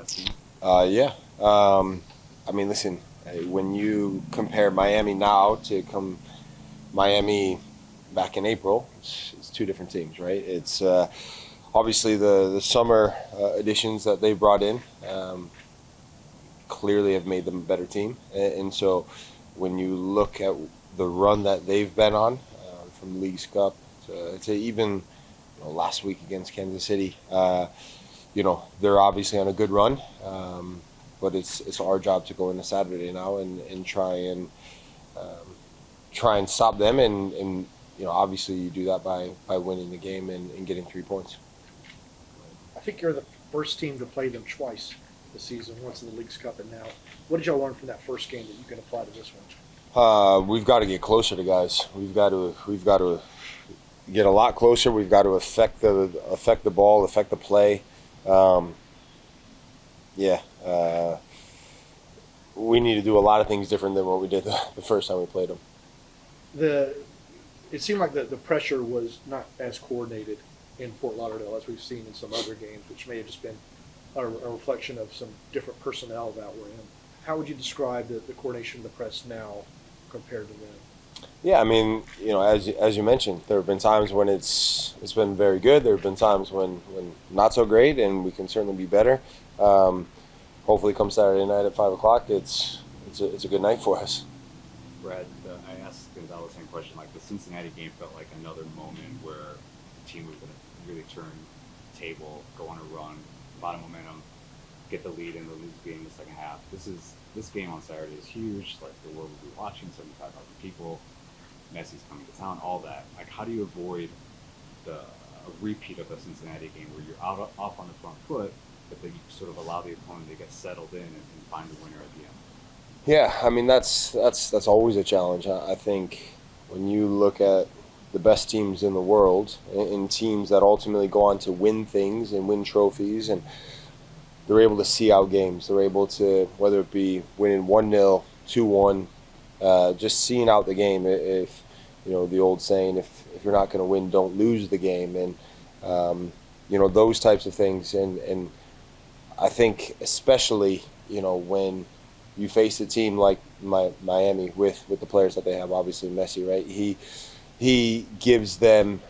best team? Yeah. I mean, listen, when you compare Miami now to Miami back in April, it's two different teams, right? It's obviously the summer additions that they brought in clearly have made them a better team. And so when you look at the run that they've been on from the League's Cup to even last week against Kansas City, they're obviously on a good run. But it's our job to go into Saturday now and try and stop them and obviously you do that by winning the game and getting 3 points. I think you're the first team to play them twice this season, once in the League's Cup and now. What did y'all learn from that first game that you can apply to this one? We've got to get closer to guys. We've got to get a lot closer. We've got to affect the ball, affect the play. We need to do a lot of things different than what we did the first time we played them. It seemed like the pressure was not as coordinated in Fort Lauderdale as we've seen in some other games, which may have just been a reflection of some different personnel that were in. How would you describe the coordination of the press now compared to then? Yeah, I mean, as you mentioned, there have been times when it's been very good. There have been times when not so great, and we can certainly be better. Hopefully, come Saturday night at 5 o'clock, it's a good night for us. Brad, I asked Gonzalo the same question. Like, the Cincinnati game felt like another moment where the team was going to really turn the table, go on a run, a lot of momentum, get the lead, and lose the game in the second half. This game on Saturday is huge. Like, the world will be watching, 75,000 people. Messi's coming to town, all that. Like, how do you avoid a repeat of the Cincinnati game where you're off on the front foot, but then you sort of allow the opponent to get settled in and find a winner at the end? Yeah, I mean that's always a challenge. I think when you look at the best teams in the world and teams that ultimately go on to win things and win trophies, and they're able to see out games. They're able to, whether it be winning 1-0, 2-1, just seeing out the game. If the old saying, if you're not going to win, don't lose the game, and those types of things. And I think especially when you face a team like Miami with the players that they have, obviously Messi, right? He gives them,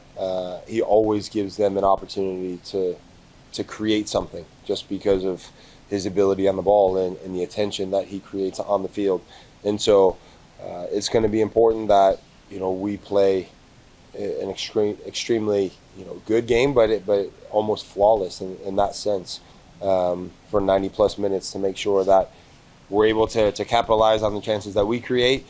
he always gives them an opportunity to create something just because of his ability on the ball and the attention that he creates on the field. And so it's going to be important that we play an extremely good game, but almost flawless in that sense for 90 plus minutes to make sure that we're able to capitalize on the chances that we create,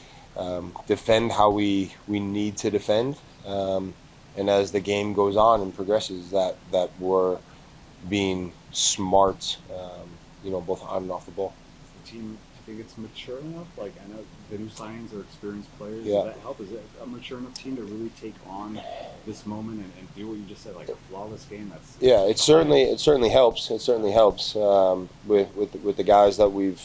defend how we need to defend, and as the game goes on and progresses, that we're being smart, both on and off the ball. Is the team, do you think it's mature enough? Like, I know the new signings are experienced players. Yeah. Does that help? Is it a mature enough team to really take on this moment and do what you just said, like a flawless game? Yeah, it certainly helps. It certainly helps with the guys that we've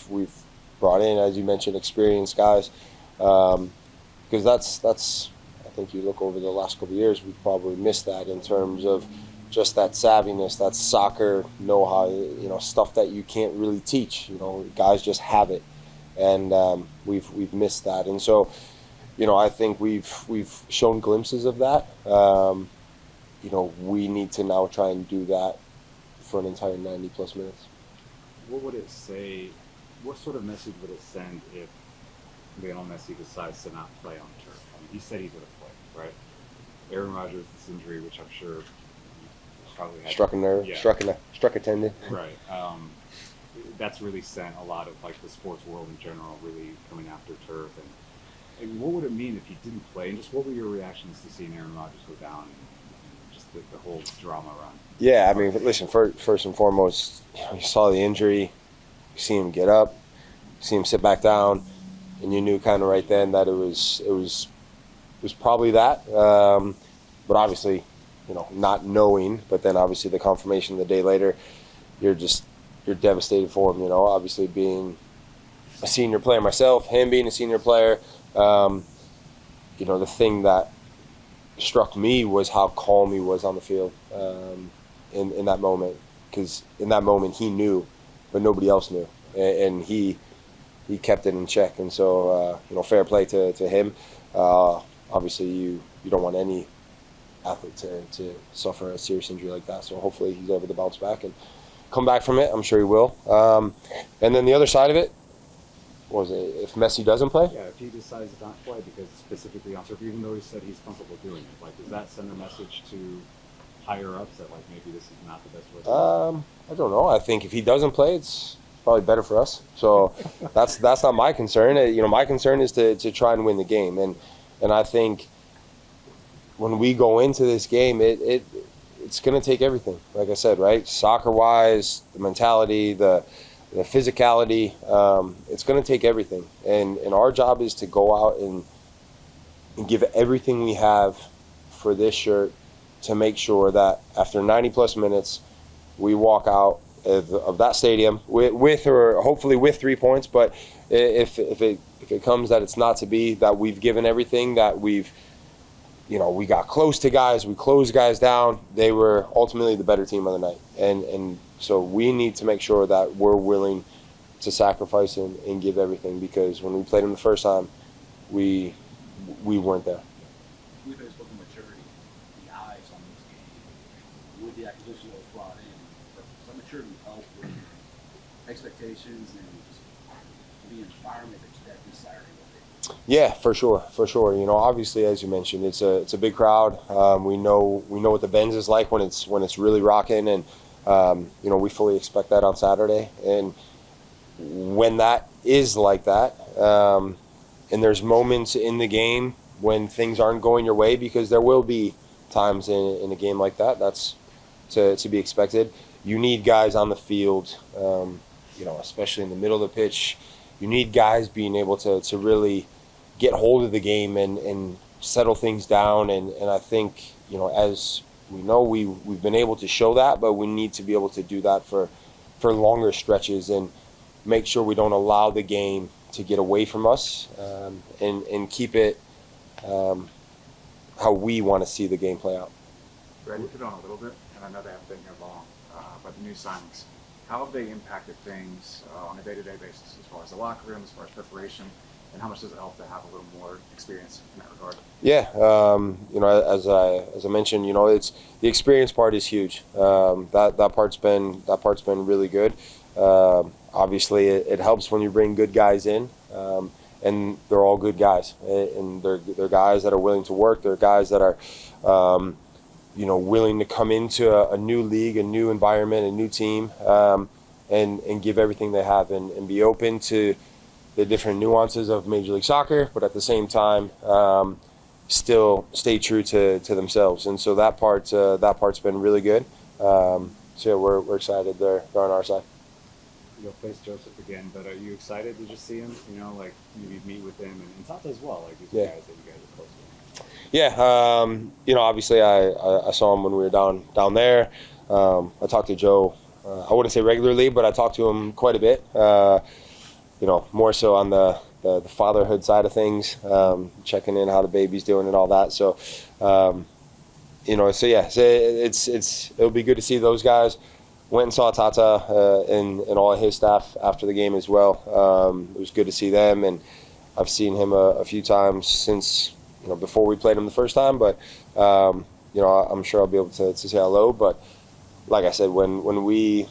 brought in, as you mentioned, experienced guys, because that's I think you look over the last couple of years, we've probably missed that in terms of just that savviness, that soccer know-how, stuff that you can't really teach. Guys just have it, and we've missed that. And so, I think we've shown glimpses of that. We need to now try and do that for an entire 90 plus minutes. What would it say? What sort of message would it send if Lionel Messi decides to not play on turf? I mean, he said he's going to play, right? Aaron Rodgers, this injury, which I'm sure probably had struck a nerve, yeah. struck a tendon. Right. That's really sent a lot of the sports world in general really coming after turf. And what would it mean if he didn't play? And just what were your reactions to seeing Aaron Rodgers go down and just the whole drama around? Yeah, I mean, listen. First and foremost, you saw the injury. You see him get up, you see him sit back down, and you knew kind of right then that it was probably that. But obviously, not knowing, but then obviously the confirmation the day later, you're devastated for him. Obviously being a senior player myself, him being a senior player, the thing that struck me was how calm he was on the field in that moment, because in that moment he knew but nobody else knew, and he kept it in check. And so fair play to him. Obviously, you don't want any athlete to suffer a serious injury like that. So hopefully he's able to bounce back and come back from it. I'm sure he will. And then the other side of it, what was it? If Messi doesn't play? Yeah, if he decides to not play because specifically on turf, even though he said he's comfortable doing it, like does that send a message to higher ups that like maybe this is not the best way? I don't know. I think if he doesn't play, it's probably better for us. So that's not my concern. My concern is to try and win the game, and I think when we go into this game, it's going to take everything. Like I said, right? Soccer-wise, the mentality, the physicality, it's going to take everything. And our job is to go out and give everything we have for this shirt to make sure that after 90-plus minutes, we walk out of that stadium with or hopefully with 3 points. But if it comes that it's not to be, that we've given everything, that we got close to guys, we closed guys down. They were ultimately the better team of the night. And so we need to make sure that we're willing to sacrifice and give everything, because when we played them the first time, we weren't there. We've spoken maturity, the eyes on this game, with the acquisition that was brought in, some maturity help with expectations and just the environment that this Saturday will be. Yeah, for sure. Obviously, as you mentioned, it's a big crowd. We know what the Benz is like when it's really rocking, and we fully expect that on Saturday. And when that is like that, and there's moments in the game when things aren't going your way, because there will be times in a game like that. That's to be expected. You need guys on the field, especially in the middle of the pitch. You need guys being able to really get hold of the game and settle things down. And I think, as we know, we've been able to show that, but we need to be able to do that for longer stretches and make sure we don't allow the game to get away from us, and keep it how we want to see the game play out. Ready to on a little bit, and I know they haven't been here long, but the new signings, how have they impacted things on a day-to-day basis, as far as the locker room, as far as preparation, and how much does it help to have a little more experience in that regard? Yeah, as I mentioned, it's the experience part is huge. That part's been really good. Obviously, it helps when you bring good guys in, and they're all good guys, and they're guys that are willing to work. They're guys that are, willing to come into a new league, a new environment, a new team, and give everything they have, and be open to the different nuances of Major League Soccer, but at the same time, still stay true to themselves. And so that part's been really good. So yeah, we're excited. They're on our side. You'll face Joseph again, but are you excited to just see him? Maybe meet with him and Tata as well. Like these Yeah. guys that you guys are close to. Yeah, obviously I saw him when we were down there. I talked to Joe, I wouldn't say regularly, but I talked to him quite a bit. More so on the fatherhood side of things, checking in how the baby's doing and all that. So, it'll be good to see those guys. Went and saw Tata and all of his staff after the game as well. It was good to see them, and I've seen him a few times since before we played him the first time. But I'm sure I'll be able to say hello. But like I said, when we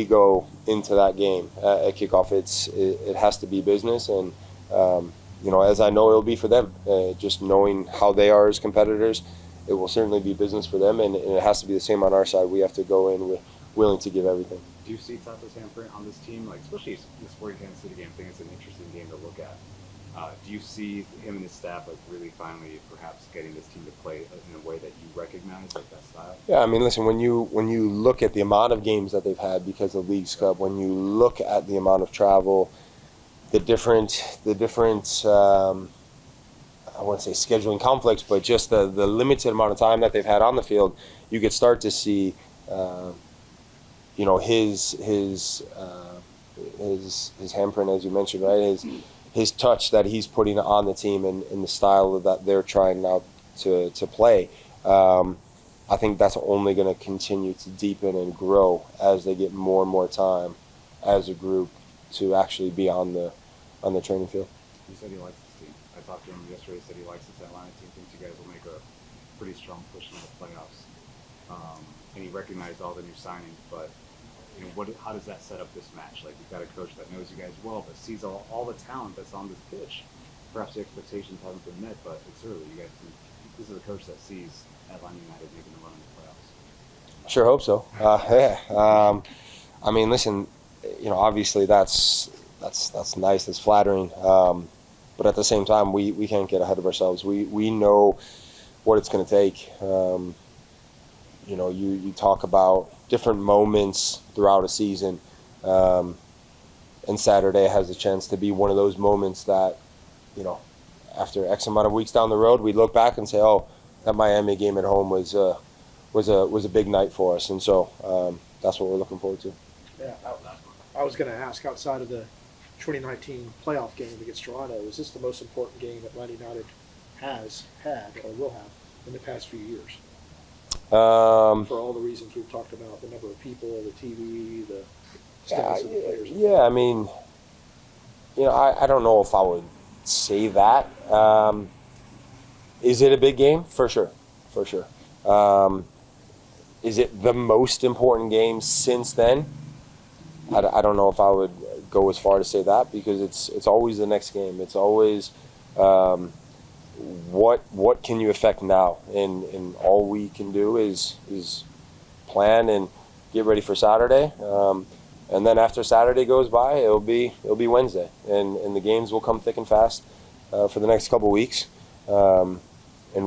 go into that game at kickoff, it has to be business, and as I know it'll be for them. Just knowing how they are as competitors, it will certainly be business for them, and it has to be the same on our side. We have to go in willing to give everything. Do you see Tata's handprint on this team? Like, especially the Sporting Kansas City game, I think it's an interesting game to look at. Do you see him and his staff really finally perhaps getting this team to play in a way that you recognize, that style? Yeah, I mean, listen, when you look at the amount of games that they've had because of Leagues Cup, when you look at the amount of travel, the different I wouldn't say scheduling conflicts, but just the limited amount of time that they've had on the field, you could start to see his handprint, as you mentioned, right? His touch that he's putting on the team and the style that they're trying now to play. I think that's only going to continue to deepen and grow as they get more and more time as a group to actually be on the training field. He said he likes this team. I talked to him yesterday. He said he likes this Atlanta team. Thinks you guys will make a pretty strong push in the playoffs. And he recognized all the new signings, but how does that set up this match? Like, you've got a coach that knows you guys well, but sees all the talent that's on this pitch. Perhaps the expectations haven't been met, but it's early. You guys, this is a coach that sees Atlanta United making a run in the playoffs. Sure hope so. Yeah. I mean, listen, obviously that's nice, that's flattering. But at the same time, we can't get ahead of ourselves. We know what it's going to take. You talk about different moments throughout a season, and Saturday has a chance to be one of those moments that, after X amount of weeks down the road, we look back and say, "Oh, that Miami game at home was a big night for us," and so that's what we're looking forward to. Yeah, I was going to ask, outside of the 2019 playoff game against Toronto, is this the most important game that Atlanta United has had or will have in the past few years? For all the reasons we've talked about, the number of people, the TV, the status of the players. Yeah, I mean, I don't know if I would say that. Is it a big game? For sure. Is it the most important game since then? I don't know if I would go as far to say that, because it's always the next game. It's always what can you affect now, and all we can do is plan and get ready for Saturday. And then after Saturday goes by, it'll be Wednesday, and the games will come thick and fast for the next couple weeks. And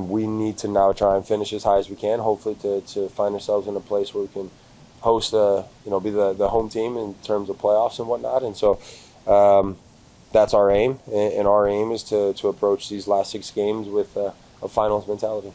we need to now try and finish as high as we can, hopefully to find ourselves in a place where we can host, be the home team in terms of playoffs and whatnot. And so that's our aim, and our aim is to approach these last 6 games with a finals mentality.